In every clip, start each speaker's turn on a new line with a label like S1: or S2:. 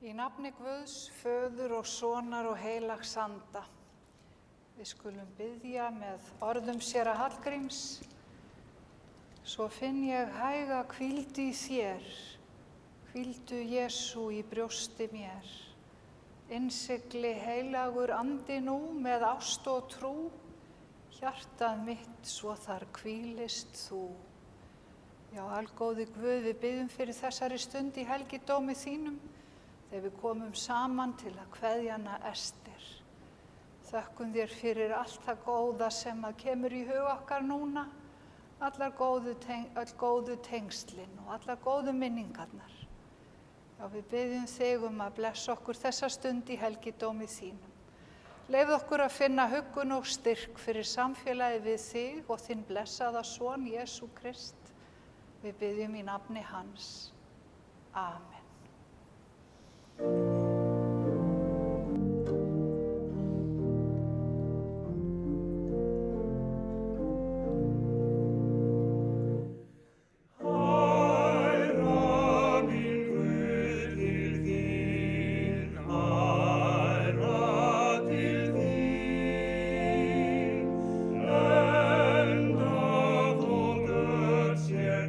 S1: Í nafni Guðs, Föður og Sonar og heilags anda. Við skulum biðja með orðum séra Hallgríms. Svo finn ég hæga hvíldu í þér, hvíldu Jesú í brjósti mér. Innsigli heilagur andi nú með ást og trú, hjartað mitt svo þar hvílist þú. Já, algóði Guð, við biðjum fyrir þessari stund í helgidómi þínum, þegar við komum saman til að kveðja hana Ester. Þökkum þér fyrir allt það góða sem að kemur í hug okkar núna, öll góðu tengslin og allar góðu minningarnar. Já, við biðjum þig að blessa okkur þessa stund í helgidómi þínum. Leyfðu okkur að finna huggun og styrk fyrir samfélagið við þig og þinn blessaða son Jesú Krist. Við biðjum í nafni hans. Amen.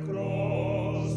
S2: Cross,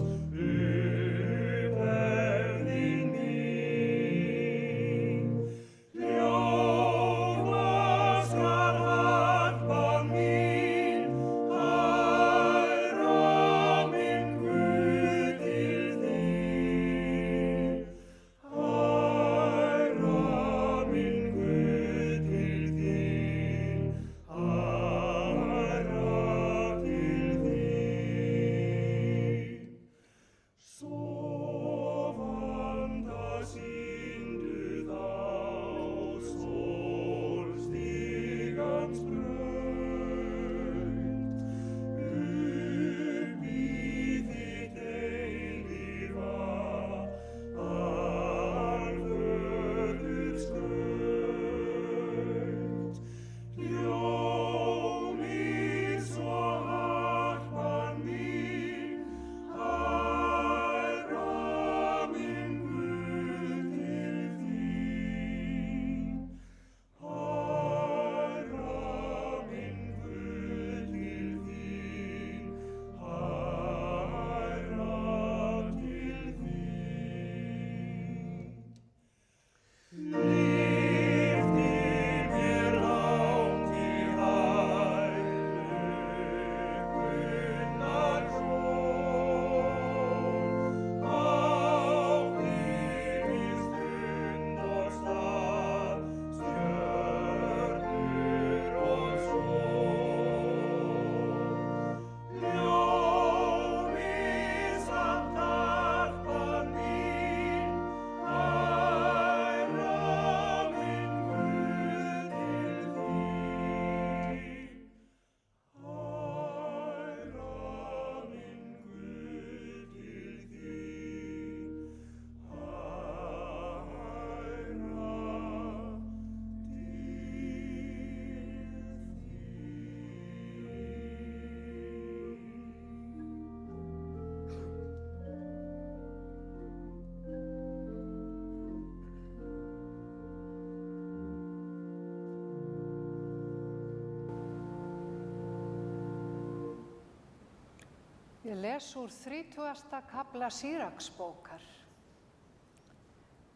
S1: Ég les úr 30. kafla Síraksbókar.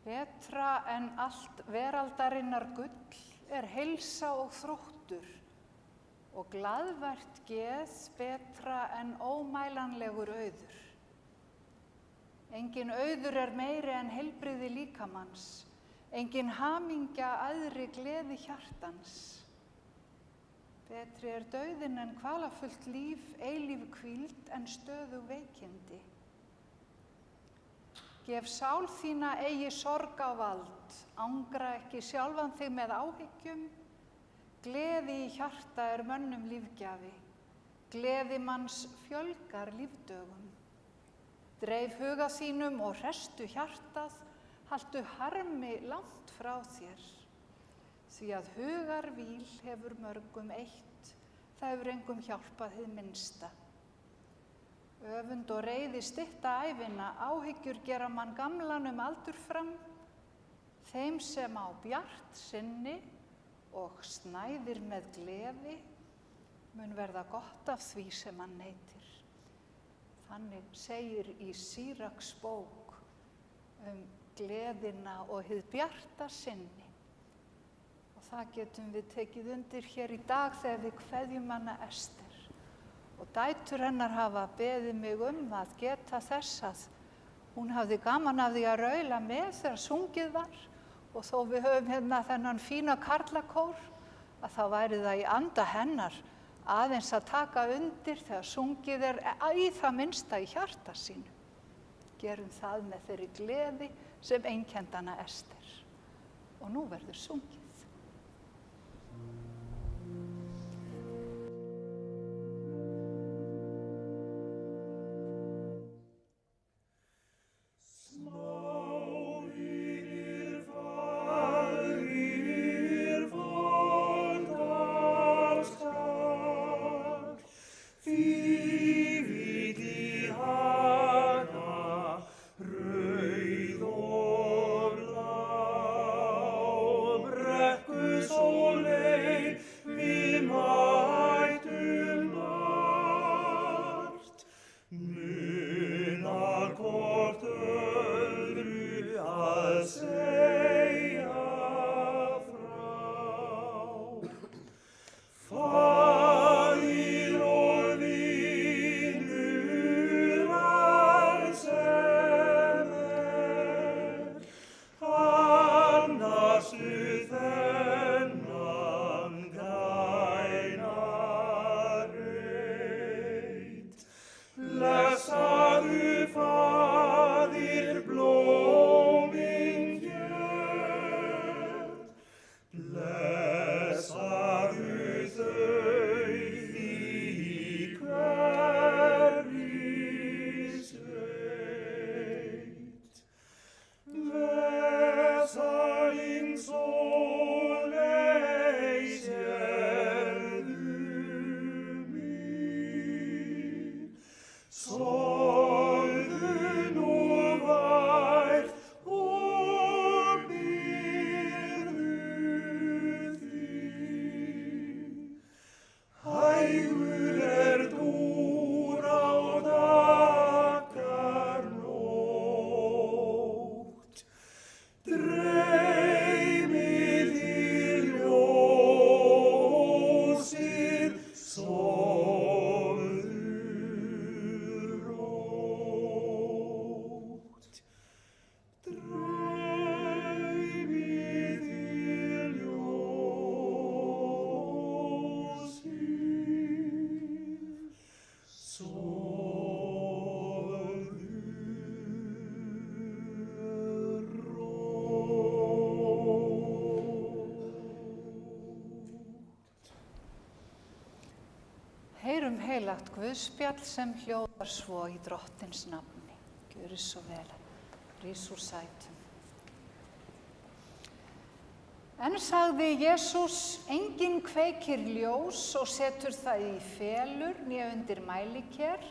S1: Betra en allt veraldarinnar gull heilsa og þróttur, og glaðvært geð betra en ómælanlegur auður. Engin auður meiri en heilbrigði líkamanns, engin hamingja æðri gleði hjartans. Betri dauðinn en kvalafullt líf, eilíf hvíld en stöðug veikindi. Gef sál þína eigi sorg á vald, angra ekki sjálfan þig með áhyggjum. Gleði í hjarta mönnum lífgjafi, gleði manns fjölgar lífdögum. Dreif huga þínum og hrestu hjartað, haltu harmi langt frá þér. Því að hugarvíl hefur mörgum eitt, það hefur engum hjálpað hið minnsta. Öfund og reiði stytta ævina, áhyggjur gera mann gamlan aldur fram. Þeim sem á bjart sinni og snæðir með gleði, mun verða gott af því sem hann neytir. Þannig segir í Síraksbók gleðina og hið bjarta sinni. Og það getum við tekið undir hér í dag þegar við kveðjum hana Ester. Og dætur hennar hafa beðið mig að geta þess að hún hafði gaman af því að raula með þegar sungið var. Og þó við höfum hérna þennan fína karlakór, að þá væri það í anda hennar aðeins að taka undir þegar sungið í það minnsta í hjarta sínu. Gerum það með þeirri gleði sem einkenndi hana Ester. Og nú verður sungið. Heyrum heilagt Guðspjall sem hljóðar svo í Drottins nafni. Gjörið svo vel, rís úr sætum. En sagði Jesús, enginn kveikir ljós og setur það í felur né undir mæliker,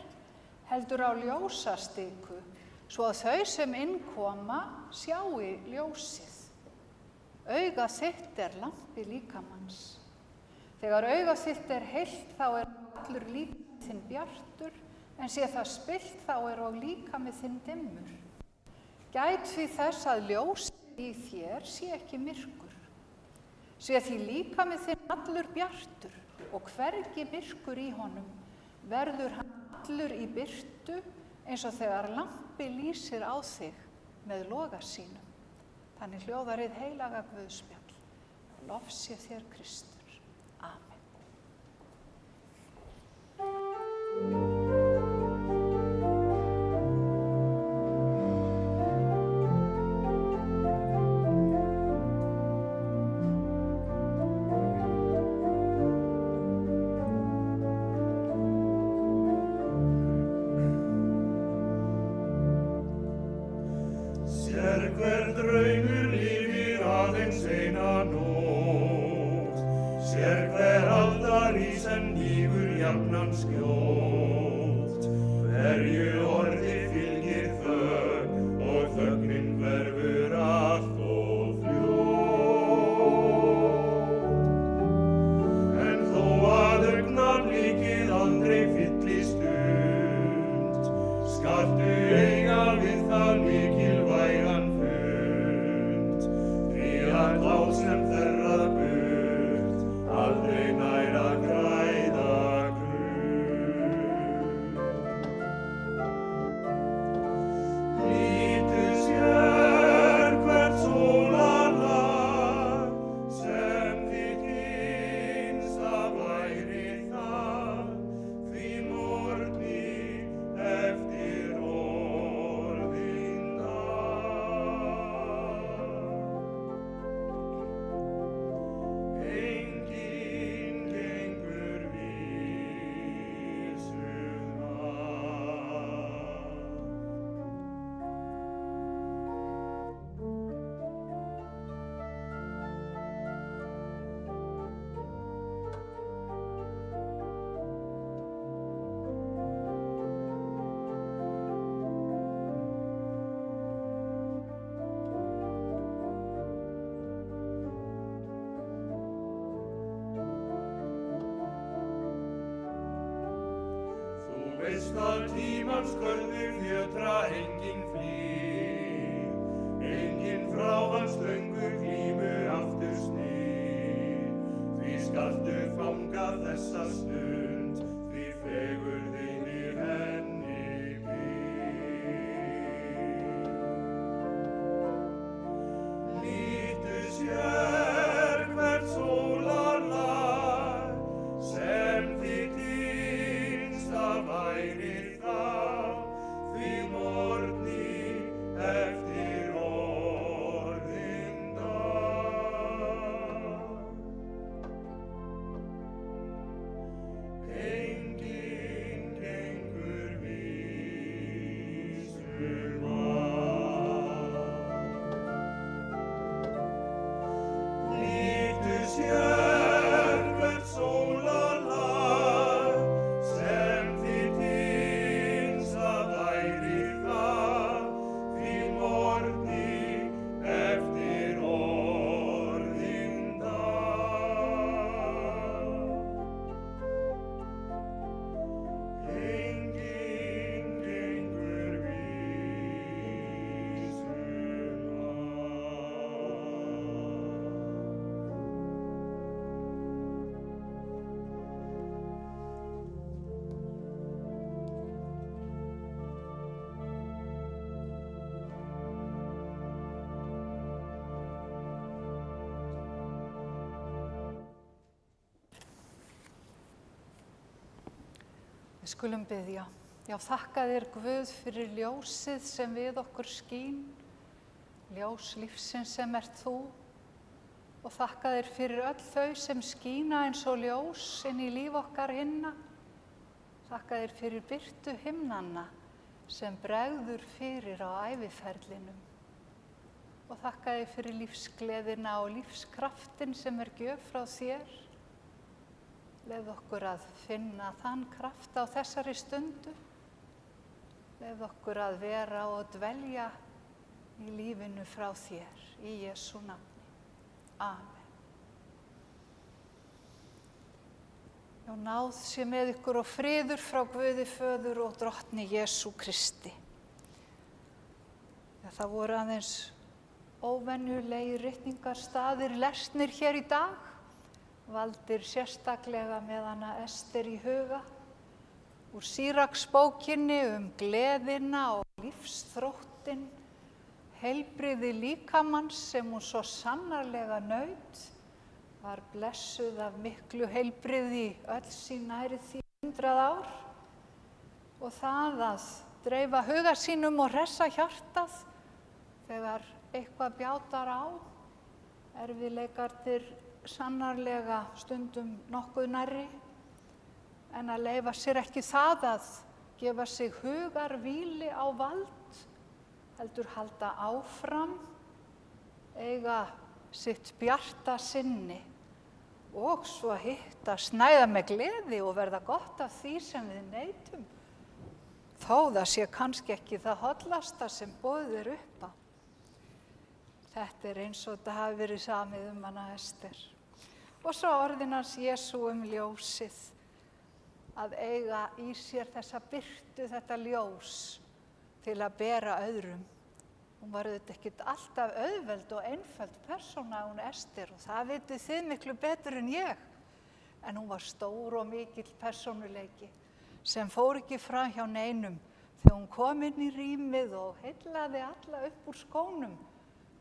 S1: heldur á ljósastiku, svo að þau sem innkoma sjái ljósið. Auga þitt lampi líkamanns. Þegar auga þitt heilt þá allur líkaminn þinn bjartur, en sé það spillt þá og líkami þinn dimmur. Gæt því þess að ljósið í þér sé ekki myrkur. Sé því líkami þinn allur bjartur og hvergi myrkur í honum, verður hann allur í birtu eins og þegar lampi lýsir á þig með loga sínum. Þannig hljóðar hið heilaga Guðspjall. Lof sé þér Kristur. Amen.
S2: Veist að tímans köldu fjötra enginn flýr, enginn frá hans löngu glímu aftur snýr. Því skaltu fanga þessa stund, því fegurðin í henni býr. Lítu sér hvert sólarlag, sem þitt innsta væri það, því morgni eftir orðinn dag. Enginn gengur vísum að. Lítu sér hvert sólarlag, sem þitt innsta væri það, því morgni eftir orðinn dag. Enginn gengur vísum
S1: Við skulum biðja. Já, þakka þér Guð fyrir ljósið sem við okkur skín, ljós lífsins sem ert þú, og þakka þér fyrir öll þau sem skína eins og ljós inn í líf okkar hinna. Þakka þér fyrir birtu himnanna sem bregður fyrir á æviferlinum. Og þakka þér fyrir lífsgleðina og lífskraftin sem gjöf frá þér. Leyfðu okkur að finna þann kraft á þessari stundu. Leyfðu okkur að vera og dvelja í lífinu frá þér, í Jesú nafni. Amen. Já, náð sé með ykkur og friður frá Guði Föður og Drottni Jesú Kristi. Já, það voru aðeins óvenjulegir ritningarstaðir lesnir hér í dag, valdir sérstaklega með hana Ester í huga, úr Síraksbókinni gleðina og lífsþróttinn, heilbrigði líkamanns sem hún svo sannarlega naut, var blessuð af miklu heilbrigði öll sín nærri því 100 ár, og það að dreifa huga sínum og hressa hjartað þegar eitthvað bjátar á, erfiðleikarnir sannarlega stundum nokkuð nærri, en að leyfa sér ekki það að gefa sig hugarvíli á vald, heldur halda áfram, eiga sitt bjarta sinni og svo hitta snæða með gleði og verða gott af því sem við neytum, þó það sé kannski ekki það hollasta sem boðið er upp á. Þetta er eins og þetta hafi verið samið hana Ester. Og svo orðin hans Jesú ljósið, að eiga í sér þessa birtu, þetta ljós, til að bera öðrum. Hún var auðvitað ekkert alltaf auðveld og einföld persóna, hún Ester, og það vitið þið miklu betur en ég. En hún var stór og mikill persónuleiki sem fór ekki fram hjá neinum þegar hún kom inn í rýmið og heillaði alla upp úr skónum,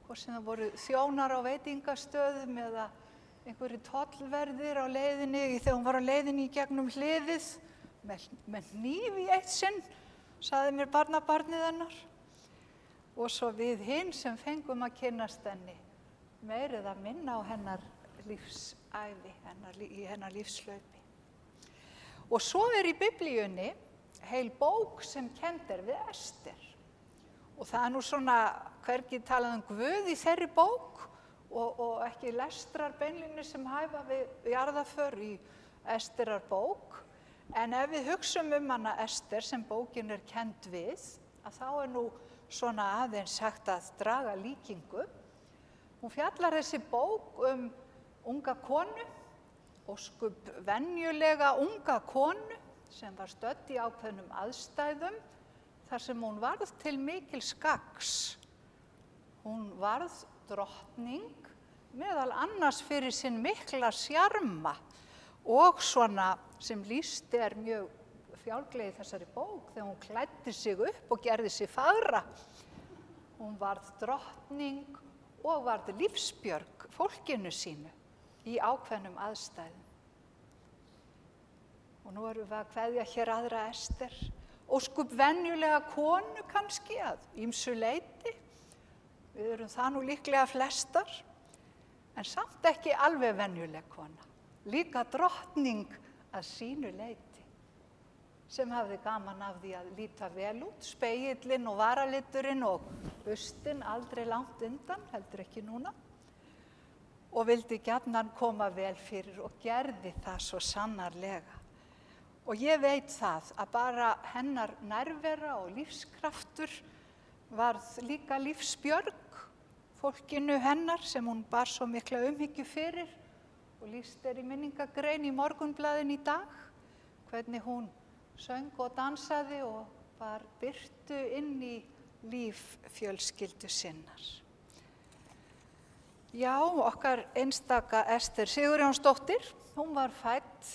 S1: hvort sem það voru þjónar á veitingastöðum eða einhverjir tollverðir á leiðinni, þegar hún var á leiðinni í gegnum hliðið með hníf í eitt sinn, sagði mér barnabarnið hennar. Og svo við hin sem fengum að kynnast henni, meir eða minna á hennar lífsævi, í hennar lífslaupi. Og svo í Biblíunni heil bók sem kennd við Ester. Og það nú svona hvergi talað Guð í þeirri bók og ekki lestrar beinlínis sem hæfa við jarðaför í Esterar bók. En ef við hugsum hana Ester sem bókin kennd við, að þá nú svona aðeins hægt að draga líkingu. Hún fjallar þessi bók unga konu, ósköp venjulega unga konu sem var stödd í ákveðnum aðstæðum þar sem hún varð til mikils gagns. Hún varð drottning meðal annars fyrir sinn mikla sjarma og svona sem lýst mjög fjálglega í þessari bók þegar hún klæddi sig upp og gerði sig fagra. Hún varð drottning og varð lífsbjörg fólkinu sínu í ákveðnum aðstæðum. Og nú erum við að kveðja hér aðra Ester, ósköp venjulega konu kannski að ýmsu leyti. Við erum það nú líklega flestar, en samt ekki alveg venjuleg kona. Líka drottning að sínu leyti, sem hafði gaman af því að líta vel út, spegillinn og varaliturinn og bustin aldrei langt undan, heldur ekki núna, og vildi gjarnan koma vel fyrir og gerði það svo sannarlega. Og ég veit það að bara hennar nærvera og lífskraftur varð líka lífsbjörg fólkinu hennar sem hún bar svo mikla umhyggju fyrir og lýst í minningagrein í Morgunblaðinu í dag, hvernig hún söng og dansaði og var birtu inn í líf fjölskyldu sinnar. Já, okkar einstaka Ester Sigurjónsdóttir, hún var fædd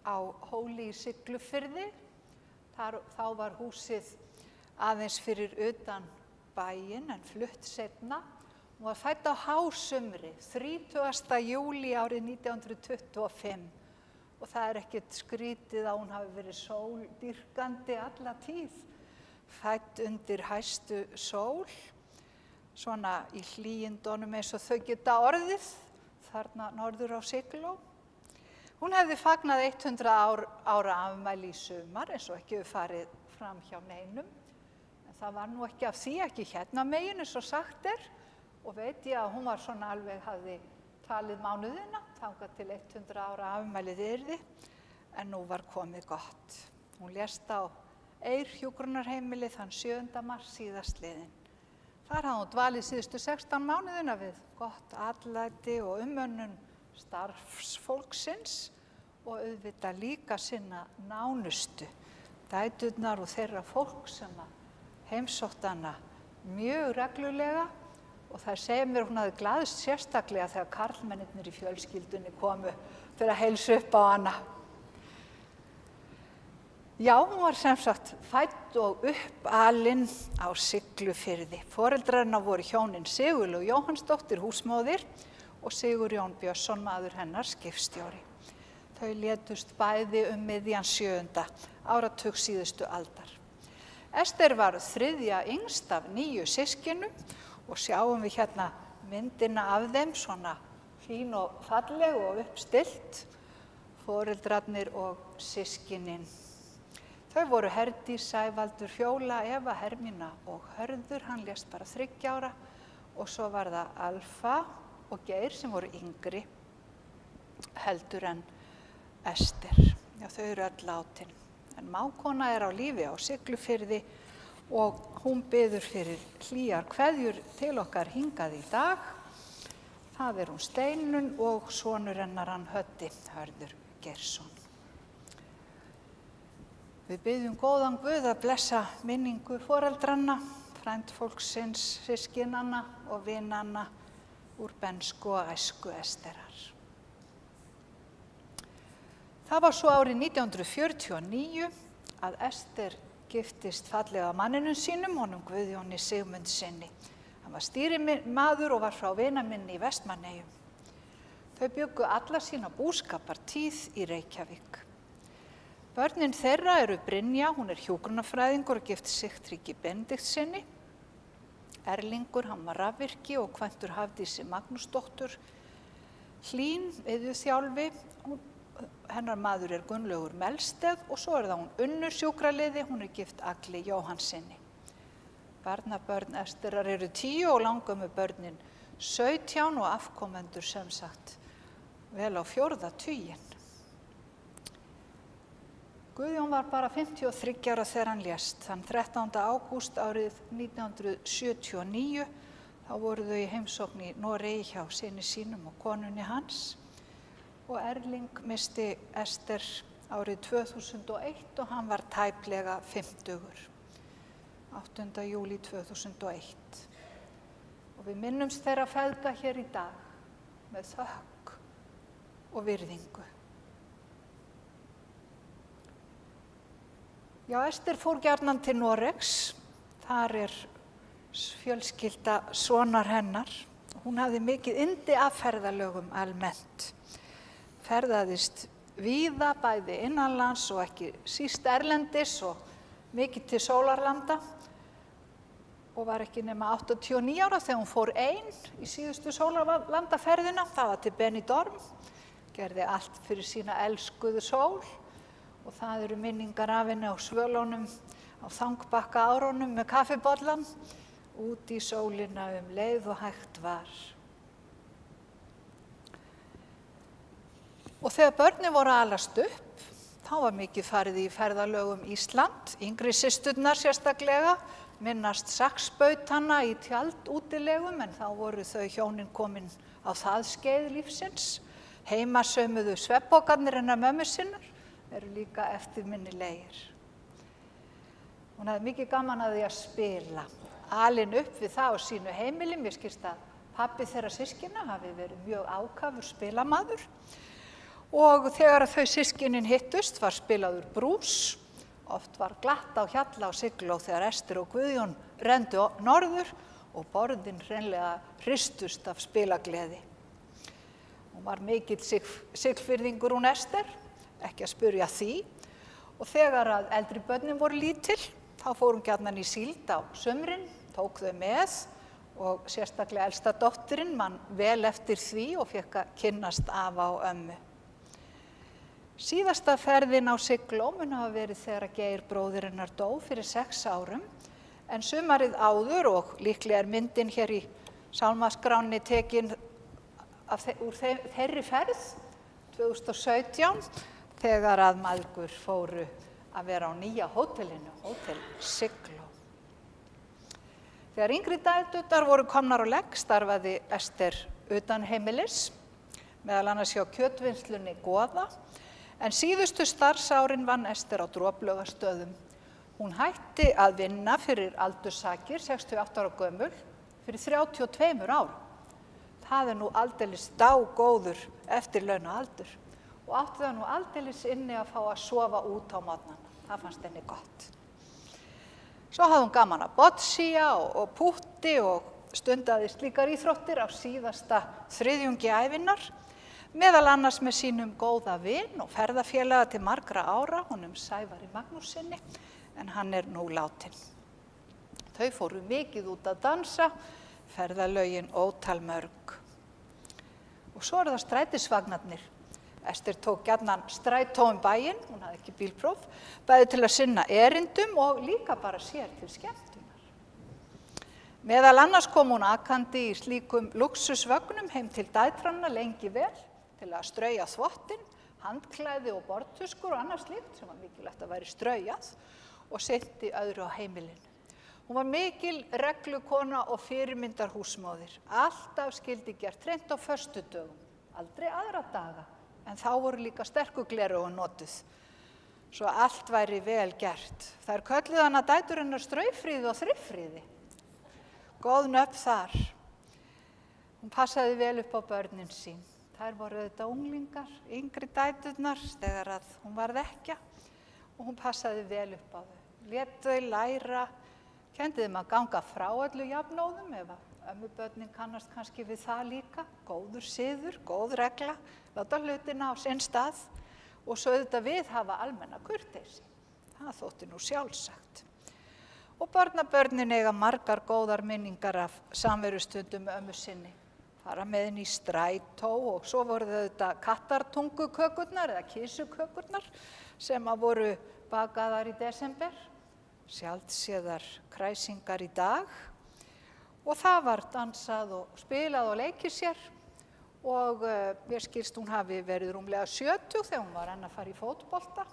S1: á Hóli í Siglufirði. Þá var húsið aðeins fyrir utan bæinn en flutt seinna. Hún var fædd á hásumri, 30. júlí árið 1925. Og það ekkert skrítið að hún hafi verið sóldýrkandi alla tíð, fædd undir hæstu sól, svona í hlýindunum eins og þau geta orðið, þarna norður á Sigló. Hún hefði fagnað 100 ára afmæli í sumar, eins og ekki hefur farið fram hjá neinum. En það var nú ekki af því, ekki hérna megin eins og sagt og veit ég að hún var svona alveg hafði talið mánuðina, þangað til 100 ára afmælið yrði, en nú var komið gott. Hún lést á Eir-hjúkrunarheimili þann 7. mars síðastliðinn. Þar hafði hún dvalið síðustu 16 mánuðina við gott atlæti og umönnun starfsfólksins og auðvitað líka sinna nánustu, dæturnar og þeirra fólk sem heimsótti hana mjög reglulega og þær segja mér að hún hafði glaðst sérstaklega þegar karlmennirnir í fjölskyldunni komu til að heilsa upp á hana. Já, hún var sem sagt fædd og uppalin á Siglufirði. Foreldrarna voru hjónin Sigurlaug Jóhannsdóttir húsmóðir og Sigurjón Björnsson maður hennar skipstjóri. Þau létust bæði miðjan 7. áratug síðustu aldar. Ester var þriðja yngst af 9 systkinum og sjáum við hérna myndina af þeim, svona fín og falleg og uppstillt, foreldrarnir og systkinin. Þau voru Herdís, Sævaldur, Fjóla, Eva, Hermína og Hörður, hann lést bara 3 ára og svo var það Alfa og Geir sem voru yngri heldur en Ester. Já, þau eru öll látin. En mágkona er á lífi á Siglufirði og hún biður fyrir hlýjar kveðjur til okkar hingað í dag. Það er hún Steinunn og sonur hennar hann Höddi, Hörður Geirsson. Við biðjum góðan Guð að blessa minningu foreldranna, frændfólksins, systkinanna og vinanna úr bernsku og æsku Esterar. Það var svo árið 1949 að Ester giftist fallega manninum sínum, honum Guðjóni Sigmundssyni. Hann var stýrimaður og var frá vinaminni í Vestmannaeyjum. Þau bjuggu alla sína búskapartíð í Reykjavík. Börnin þeirra eru Brynja, hún er hjúkrunarfræðingur og gift Sigtryggi Benediktssyni. Erlingur, hann var rafvirki og kvæntur Hafdísi Magnúsdóttur. Hlín, iðjuþjálfi, hennar maður er Gunnlaugur Melsteð og svo er það hún Unnur sjúkraliði, hún er gift Agli Jóhannssyni. Barnabörn Esterar eru 10 og langömmu börnin 17 og afkomendur sem sagt vel á 4. tuginn. Guðjón var bara 53 ára þegar hann lést. Þann 13. ágúst árið 1979 þá voru þau í heimsókn í Noregi hjá syni sínum og konunni hans og Erling missti Ester árið 2001 og hann var tæplega 50. 8. júlí 2001. Og við minnumst þeirra feðga hér í dag með þökk og virðingu. Já, Ester fór gjarnan til Noregs. Þar er fjölskylda sonar hennar. Hún hafði mikið yndi af ferðalögum almennt. Ferðaðist víða, bæði innanlands og ekki síst erlendis og mikið til sólarlanda og var ekki nema 89 ára þegar hún fór ein í síðustu sólarlandaferðina. Það var til Benidorm, gerði allt fyrir sína elskuðu sól og það eru minningar af henni á svölunum á Þangbakka árunum með kaffibollan út í sólina leið og hægt var. Og þegar börnin voru að alast upp, þá var mikið farið í ferðalögum Ísland, yngri systurnar sérstaklega, minnast saxbautanna í tjaldútilegum en þá voru þau hjónin komin á það skeið lífsins. Heimasaumuðu svefnpokarnir hennar mömmu sinnar eru líka eftirminnilegir. Hún hafði mikið gaman að því að spila, alin upp við það á sínu heimili. Mér skilst að pabbi þeirra systkina hafi verið mjög ákafur spilamaður og þegar þau systkinin hittust var spilaður brús. Oft var glatt á Hjalla og Sigló þegar Ester og Guðjón renndu norður og borðin hreinlega hristust af spilagleði. Hún var mikill Siglfirðingur hún Ester, ekki að spyrja því. Og þegar að eldri börnin voru lítil, þá fór hún gjarnan í síld á sumrin, tók þau með og sérstaklega elsta dóttirin man vel eftir því og fékk að kynnast afa og ömmu. Síðasta ferðin á Sigló mun hafa verið þegar að Geir bróðir hennar dó fyrir 6 árum, en sumarið áður og líklega er myndin hér í sálmaskránni tekin úr þeirri ferð 2017, þegar að mæðgur fóru að vera á nýja hótelinu, Hótel Sigló. Þegar yngri dæturnar voru komnar á legg starfaði Ester utan heimilis, meðal annars hjá kjötvinnslunni Goða, En síðustu starfsárin vann Ester á Droplaugarstöðum. Hún hætti að vinna fyrir aldurssakir, 68 ára gömul, fyrir 32 árum. Það nú aldeilis dágóður eftirlaunaaldur og átti það nú aldeilis inni að fá að sofa út á morgnana. Það fannst henni gott. Svo hafði hún gaman að boccia og pútti og stundaði slíkar íþróttir á síðasta þriðjungi ævinnar, meðal annars með sínum góða vin og ferðafélaga til margra ára, honum Sævari Magnússyni, en hann nú látinn. Þau fóru mikið út að dansa, ferðalögin ótal mörg. Og svo það strætisvagnarnir. Ester tók gjarnan strætó bæinn, hún hafði ekki bílpróf, bæði til að sinna erindum og líka bara sér til skemmtunar. Meðal annars kom hún akandi í slíkum luxusvögnum heim til dætranna lengi vel til að strauja þvottinn, handklæði og borðtuskur og annað slíkt sem var mikilvægt að væri straujað og sinnti öðru á heimilinu. Hún var mikil reglukona og fyrirmyndar húsmóðir. Alltaf skyldi gert hreint á föstudögum, aldrei aðra daga, en þá voru líka sterkugleraugun notuð, svo allt væri vel gert. Þær kölluðu hana dætur hennar Straufríði og Þriffríði. Góð nöfn þar. Hún passaði vel upp á börnin sín. Þær voru auðvitað unglingar, yngri dæturnar, þegar að hún varð ekkja, og hún passaði vel upp á þau. Lét þau læra, kenndi þeim að ganga frá öllu jafnóðum, ef að ömmubörnin kannast kannski við það líka, góður siður, góð regla, láta hlutina á sinn stað og svo auðvitað viðhafa almenna kurteisi. Það þótti nú sjálfsagt. Og barnabörnin eiga margar góðar minningar af samverustundum með ömmu sinni. Fara með henni í strætó og svo voru auðvitað kattartungukökurnar eða kísukökurnar sem að voru bakaðar í desember, sjaldséðar kræsingar í dag. Og það var dansað og spilað og leikið sér og mér skilst hún hafi verið rúmlega 70 þegar hún var enn að fara í fótbolta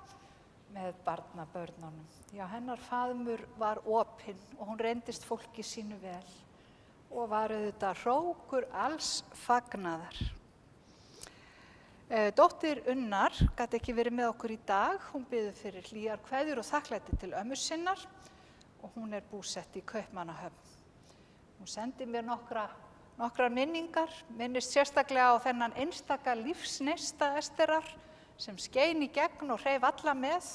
S1: með barnabörnunum. Já, hennar faðmur var opinn og hún reyndist fólki sínu vel og var auðvitað hrókur alls fagnaðar. Dóttir Unnar gat ekki verið með okkur í dag. Hún biður fyrir hlýjar kveðjur og þakklæti til ömmu sinnar og hún búsett í Kaupmannahöfn. Hún sendi mér nokkrar minningar, minnist sérstaklega á þennan einstaka lífsneista Esterar sem skein í gegn og hreif alla með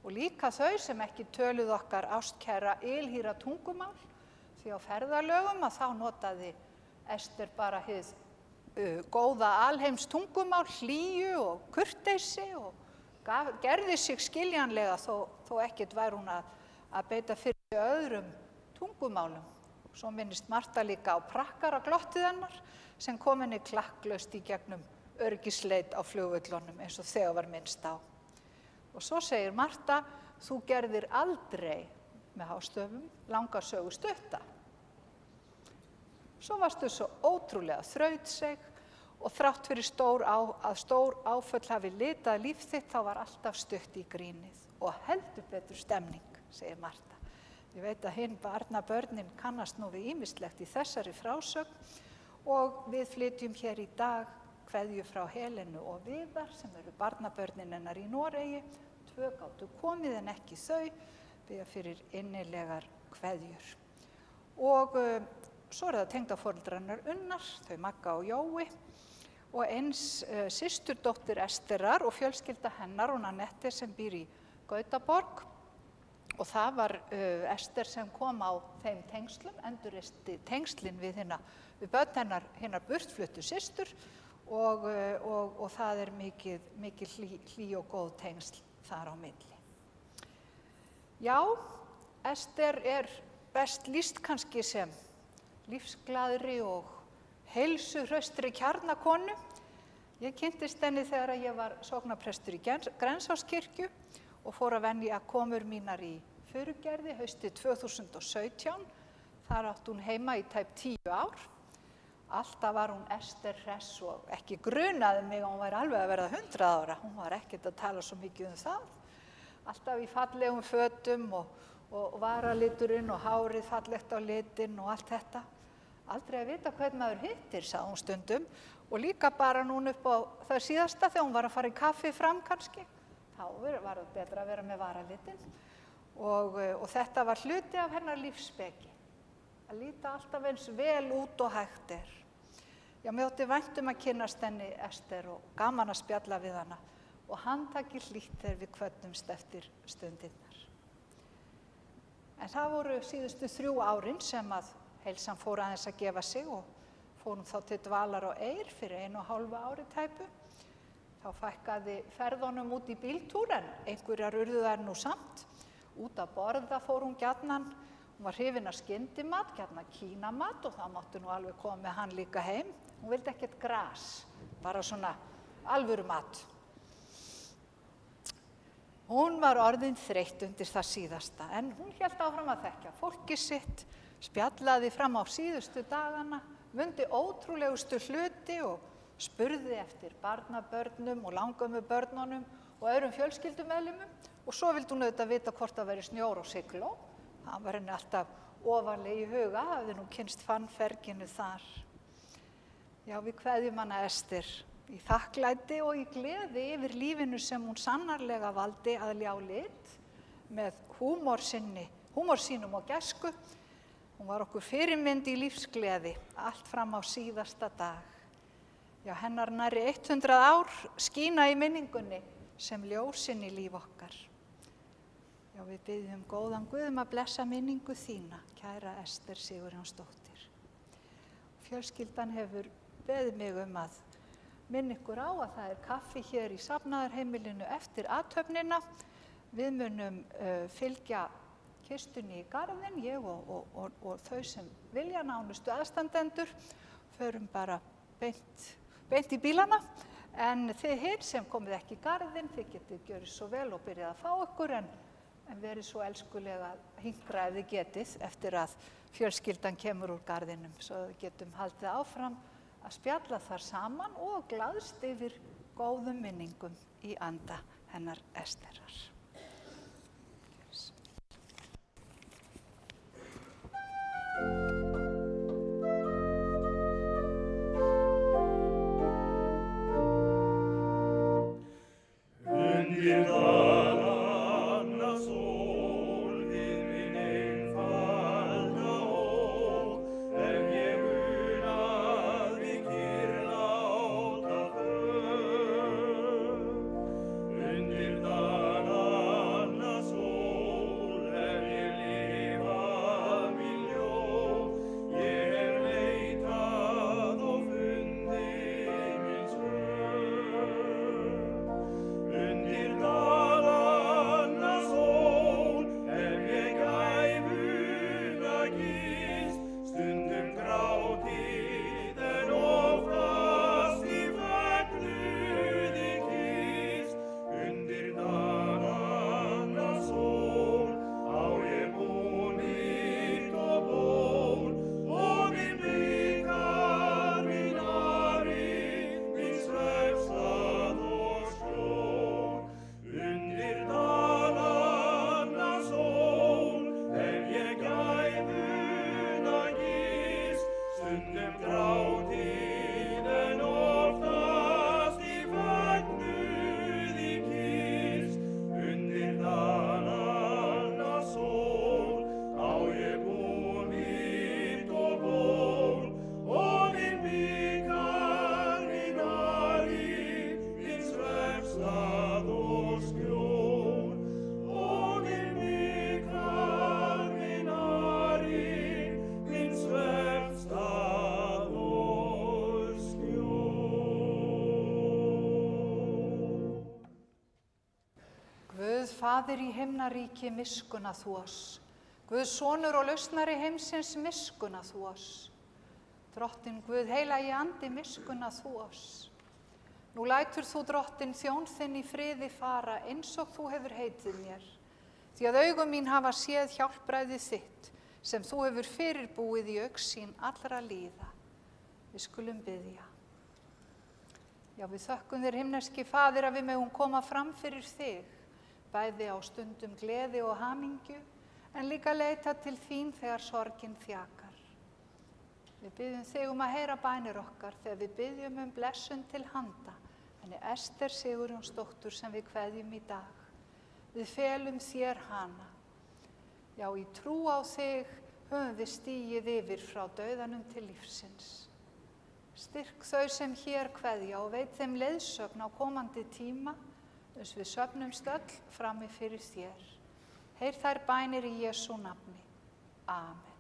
S1: og líka þau sem ekki töluðu okkar ástkæra ylhýra tungumál því á ferðalögum að þá notaði Ester bara hið góða alheims tungumál, hlýju og kurteisi og gerði sig skiljanlega þó ekkert væri hún að beita fyrir öðrum tungumálum. Svo minnist Marta líka á prakkaraglottið hennar sem kom henni klakklaust í gegnum öryggisleit á flugvöllunum eins og þegar var minnst á. Og svo segir Marta, þú gerðir aldrei með hástöfum langa sögu stutta. Svo varstu svo ótrúlega þrautseig og þrátt fyrir að stór áföll hafi litað líf þitt þá var alltaf stutt í grínið og heldur betur stemning, segir Marta. Ég veit að hinn barnabörnin kannast nú við ýmislegt í þessari frásögn og við flytjum hér í dag kveðju frá Helenu og Viðar sem eru barnabörnin hennar í Noregi. 2 gátu komið en ekki þau, biðja fyrir innilegar kveðjur. Og svo það tengdaforeldrar Unnar, þau Magga og Jói og eins systurdóttir Esterar og fjölskylda hennar, hún Annette sem býr í Gautaborg. Og það var Ester sem kom á þeim tengslum, endurreisti tengslin við börn hennar burtfluttu systur og það mikil hlý og góð tengsl þar á milli. Já, Ester best lýst kannski sem lífsglaðri og heilsuhraustri kjarnakonu. Ég kynntist henni þegar ég var sóknarprestur í Grensáskirkju og fór að venja komur mínar í Furugerði haustið 2017. Þar átti hún heima í tæp 10 ár. Alltaf var hún Ester hress og ekki grunaði mig að hún væri alveg að verða 100 ára. Hún var ekkert að tala svo mikið það. Alltaf í fallegum fötum og varaliturinn og hárið fallegt á litinn og allt þetta. Aldrei að vita hvern maður hittir, sagði hún stundum Og líka bara núna upp á það síðasta þegar hún var að fara í kaffi fram kannski, þá var það betra að vera með varalitin. Og þetta var hluti af hennar lífsspeki, að líta alltaf eins vel út og hægt er. Já, mér þótti vænt að kynnast henni Ester og gaman að spjalla við hana og handtaki hlýtt þegar við kvöddumst eftir stundirnar. En það voru síðustu 3 árin sem að heilsan fór aðeins að gefa sig og fórum þá til dvalar á Eyr fyrir 1,5 ári tæpu. Þá fækkaði ferðunum út í bíltúr en einhverjar urðu þær nú samt. Út að borða fór hún gjarnan. Hún var hrifin af skyndimat, gjarnan kínamat og það mátti nú alveg koma með hann líka heim. Hún vildi ekkert gras, bara svona alvöru mat. Hún var orðin þreytt undir það síðasta en hún hélt áfram að þekkja fólkið sitt, spjallaði fram á síðustu dagana, mundi ótrúlegustu hluti og spurði eftir barnabörnum og langömmubörnunum og öðrum fjölskyldumeðlimum og svo vildi hún auðvitað vita hvort það væri snjór og sigló. Það var henni alltaf ofarlega í huga, hafði nú kynnst fannferginu þar. Já, við kveðjum hana Ester í þakklæti og í gleði yfir lífinu sem hún sannarlega valdi að ljá lit með húmor sínum og gæsku. Hún var okkur fyrirmynd í lífsgleði allt fram á síðasta dag. Já, hennar nærri 100 ár skína í minningunni sem ljósin í líf okkar. Já, við biðjum góðan Guð að blessa minningu þína, kæra Ester Sigurjónsdóttir. Fjölskyldan hefur beðið mig að minna ykkur á að það er kaffi hér í safnaðarheimilinu eftir athöfnina. Við munum fylgja kistunni í garðinn, ég og þau sem vilja, nánustu aðstandendur, förum bara beint í bílana. En þið hinn sem komið ekki í garðinn, þið getið gjörið svo vel og byrjað að fá ykkur en verið svo elskulega að hinkra ef þið getið eftir að fjölskyldan kemur úr garðinum svo við getum haldið áfram að spjalla þar saman og glaðst yfir góðum minningum í anda hennar Esterar. Faðir í himnaríki, miskunna þú oss. Guð sonur og lausnari heimsins, miskunna þú oss. Drottinn Guð heilagi andi, miskunna þú oss. Nú lætur þú drottinn þjón þinn í friði fara eins og þú hefur heitið mér. Því að augu mín hafa séð hjálpræðið þitt sem þú hefur fyrirbúið í augsýn allra líða. Við skulum biðja. Já, við þökkum þér himneski Faðir að við megum koma fram fyrir þig. Bæði á stundum gleði og hamingju, en líka leita til þín þegar sorgin þjakar. Við biðjum þig að heyra bænir okkar þegar við biðjum blessun til handa henni Ester Sigurjónsdóttur sem við kveðjum í dag. Við felum þér hana. Já, í trú á þig höfum við stigið yfir frá dauðanum til lífsins. Styrk þau sem hér kveðja og veit þeim leiðsögn á komandi tíma, þess við söfnumst öll frammi fyrir þér. Heyr þær bænir í Jesú nafni. Amen.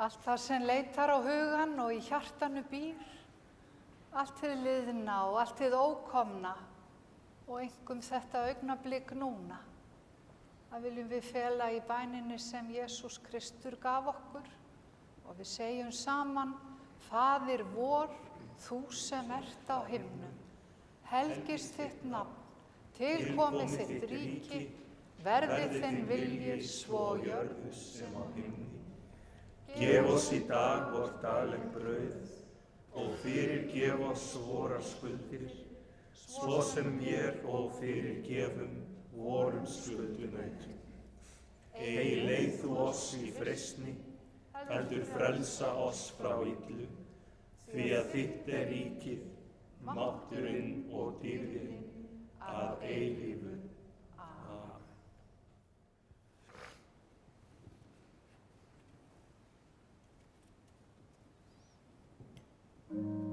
S1: Allt það sem leitar á hugan og í hjartanu býr, allt hið liðna og allt hið ókomna og einkum þetta augnablik núna. Það viljum við fela í bæninni sem Jesús Kristur gaf okkur og við segjum saman: Faðir vor, þú sem ert á himnum, helgist þitt nafn, tilkomi þitt ríki, verði þinn vilji svo á jörðu sem á himni.
S2: Gef oss í dag vort daglegt brauð og fyrirgef oss vorar skuldir, svo sem vér og fyrirgefum vorum skuldunautum. Ei leið þú oss í freistni, heldur frelsa oss frá illu, því að þitt er ríkið, mátturinn og dýrðin að eilífu. Amen.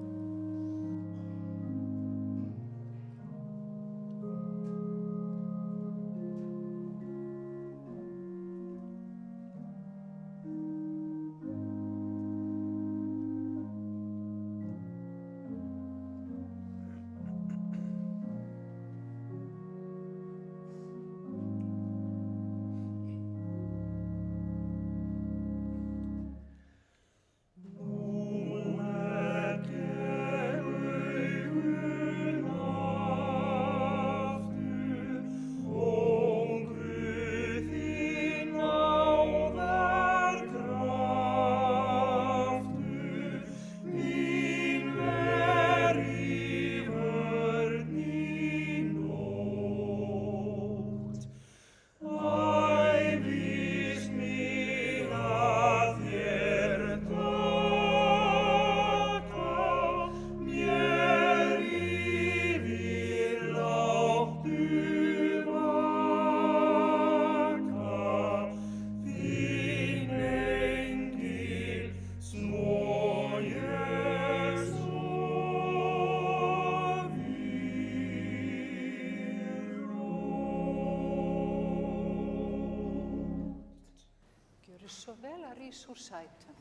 S1: rís úr sætum.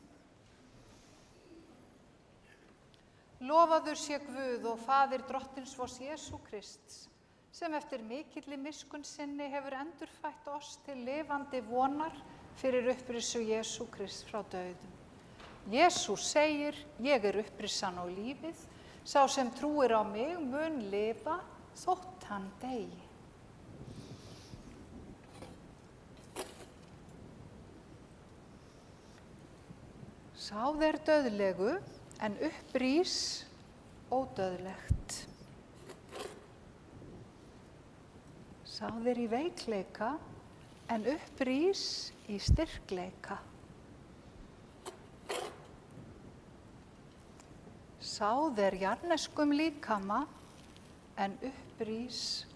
S1: Lofaður sé Guð og Faðir drottins vors Jesú Krists, sem eftir mikilli miskunn sinni hefur endurfætt oss til lifandi vonar fyrir upprissu Jesú Krist frá dauðum. Jesús segir, ég er upprissan og lífið, sá sem trúir á mig mun lifa þótt hann deyi. Sáð er dauðlegu, en upprís ódauðlegt. Sáð er í veikleika, en upprís í styrkleika. Sáð er jarðneskum líkama, en upprís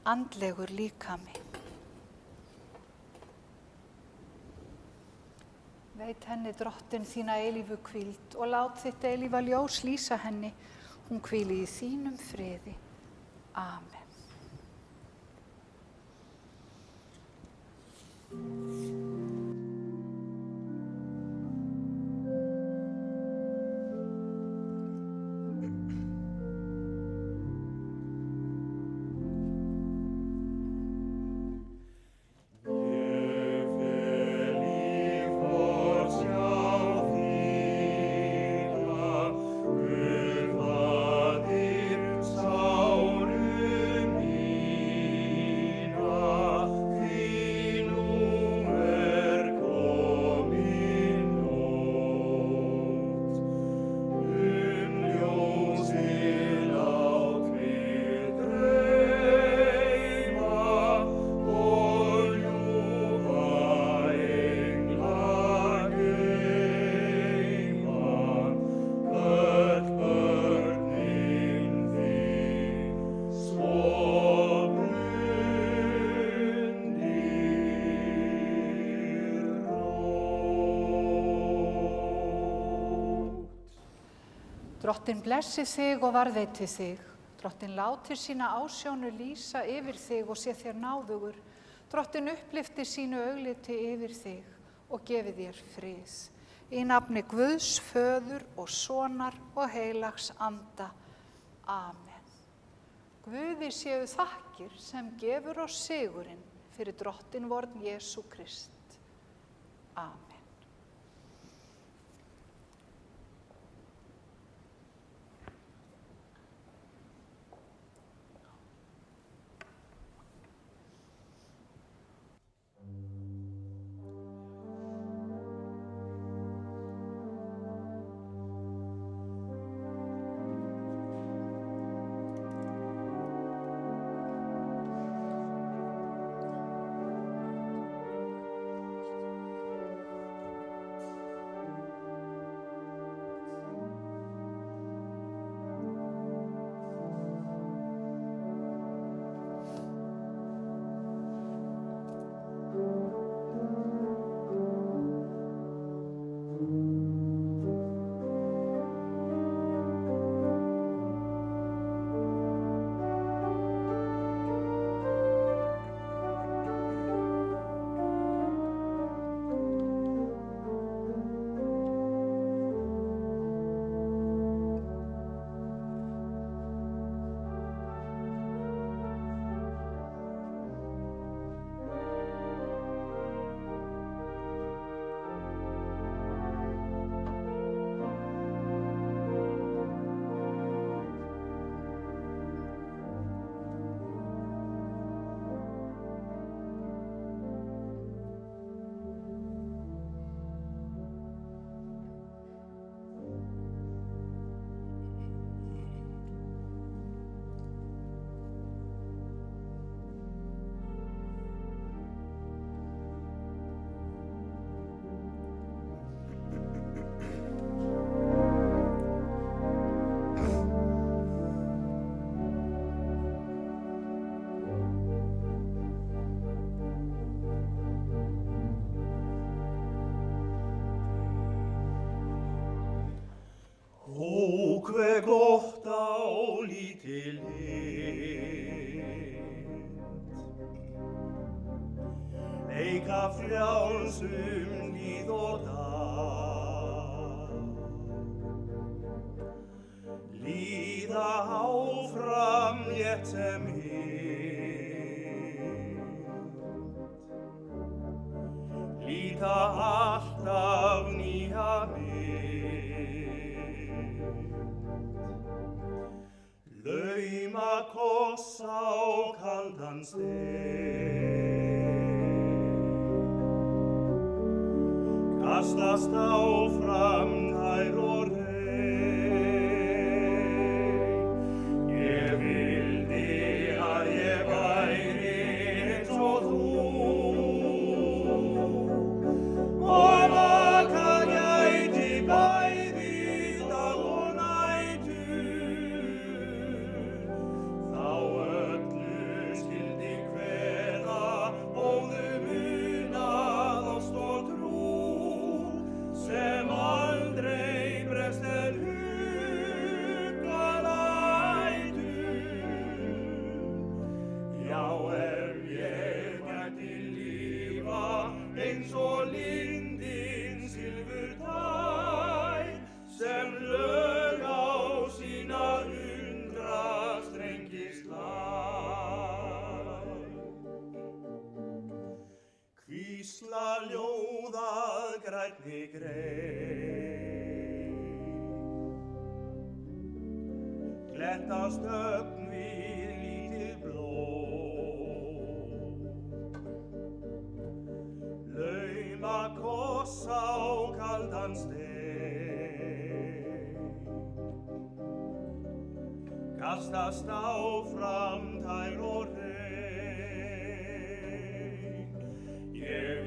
S1: andlegur líkami. Veit henni drottin þína eilífu hvíld og lát þitt eilífa ljós lýsa henni, hún hvíli í þínum friði. Amen. Drottin blessi þig og varðveiti þig. Drottin láti sína ásjónu lýsa yfir þig og sé þér náðugur. Drottin upplyfti sínu augliti yfir þig og gefi þér frið. Í nafni Guðs, Föður og Sonar og heilags anda. Amen. Guði séu þakkir sem gefur oss sigurinn fyrir drottin vorn Jesú Krist. Amen.
S2: Ó, hve gott álítil hitt, leika frjálsum líð og dag. Líða áfram létt sem hind, líta alltaf nýja mynd. Lauma koss á kaldan stein, kastast áfram nær og reyn. Ég vildi að ég væri eins og þú og vakað gæti bæði dag og nætur. Þá öllu skyldi kveða óðum unað ást og trú sem aldrei bregst en hugga lætur. Já, ef ég gæti lífa eins og lindin silfurtæ sem lög á sína undrastrengi slær. Hvísla ljóðað grænni grein, glettast ögn við lítið blóm. Lauma koss á kaldan stein, kastast áfram tær og reyn. Ég